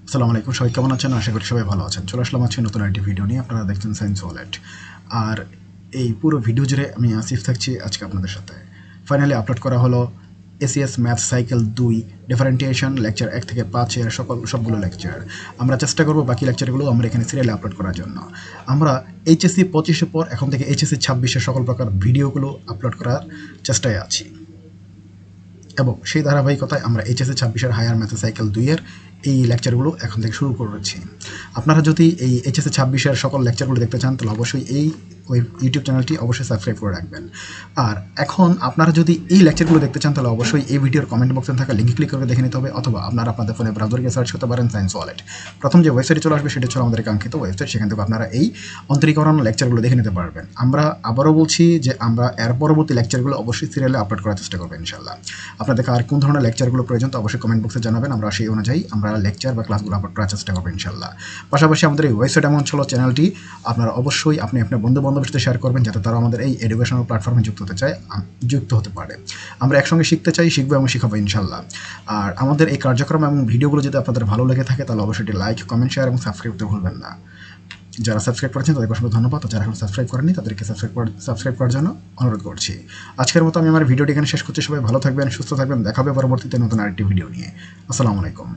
আসসালামু আলাইকুম, সবাই কেমন আছেন? আশা করি সবাই ভালো আছেন। চলে আসলাম আজকে নতুন একটি ভিডিও নিয়ে। আপনারা দেখছেন সায়েন্স ওয়ালেট। আর এই পুরো ভিডিও জুড়ে আমি আসিফ থাকছি আজকে আপনাদের সাথে। ফাইনালি আপলোড করা হলো এসিএস ম্যাথ সাইকেল 2 ডিফারেন্টিয়েশন লেকচার 1 থেকে 5 এর সবগুলো লেকচার। আমরা চেষ্টা করব বাকি লেকচারগুলো আমরা এখানে সিরিয়ালে আপলোড করার জন্য। আমরা এইচএসসি 25 এর পর এখন থেকে এইচএসসি 26 এর সকল প্রকার ভিডিওগুলো আপলোড করার চেষ্টায় আছি। এবং সেই ধারাবাহিকতায় আমরা এইচএসসি 26-এর হায়ার ম্যাথ সাইকেল 2 এর এই লেকচারগুলো এখন থেকে শুরু করেছি। আপনারা যদি এই এইচএসসি 26-এর সকল লেকচারগুলো দেখতে চান তাহলে অবশ্যই এই ইউটিউব চ্যানেলটি অবশ্যই সাবস্ক্রাইব করে রাখবেন। আর এখন আপনারা যদি এই লেকচারগুলো দেখতে চান তাহলে অবশ্যই এই ভিডিওর কমেন্ট বক্সে থাকা লিঙ্কে ক্লিক করে দেখে নিতে হবে, অথবা আপনারা আপনাদের ফোনে ব্রাউজারে সার্চ করতে পারেন সায়েন্স ওয়ালেট। প্রথম যে ওয়েবসাইটে চলে আসবে সেটা হচ্ছে আমাদের কাঙ্ক্ষিত ওয়েবসাইট। সেখান থেকে আপনারা এই অন্তরীকরণ লেকচারগুলো দেখে নিতে পারবেন। আমরা আবারও বলছি যে আমরা এর পরবর্তী লেকচারগুলো অবশ্যই সিরিয়ালে আপলোড করার চেষ্টা করবো ইনশাল্লাহ। আপনাদের আর কোন ধরনের লেকচারগুলো প্রয়োজন তো অবশ্যই কমেন্ট বক্সে জানাবেন। আমরা সেই অনুযায়ী আমরা লেকচার বা ক্লাসগুলো আপলোড করার চেষ্টা করবো ইনশাল্লাহ। পাশাপাশি আমাদের এই ওয়েবসাইট এমন ছিল চ্যানেলটি আপনারা অবশ্যই আপনি আপনার বন্ধু বান্ধবের সাথে শেয়ার করবেন যাতে তারা আমাদের এই এডুকেশনাল প্ল্যাটফর্মে যুক্ত হতে পারে। আমরা একসঙ্গে শিখতে চাই, শিখবো এবং শিখাবো ইনশাল্লাহ। আর আমাদের এই কার্যক্রম এবং ভিডিওগুলো যদি আপনাদের ভালো লেগে থাকে তাহলে অবশ্যই লাইক, কমেন্ট, শেয়ার এবং সাবস্ক্রাইব করতে ভুলবেন না। যারা সাবস্ক্রাইব করেছেন তাদেরকে অসংখ্য ধন্যবাদ, যারা এখন সাবস্ক্রাইব করেনি তাদেরকে সাবস্ক্রাইব করার জন্য অনুরোধ করছি। আজকের মতো আমি আমার ভিডিওটি এখানে শেষ করছি। সবাই ভালো থাকবেন, সুস্থ থাকবেন। দেখা হবে পরবর্তীতে নতুন আরেকটি ভিডিও নিয়ে। আসসালামু আলাইকুম।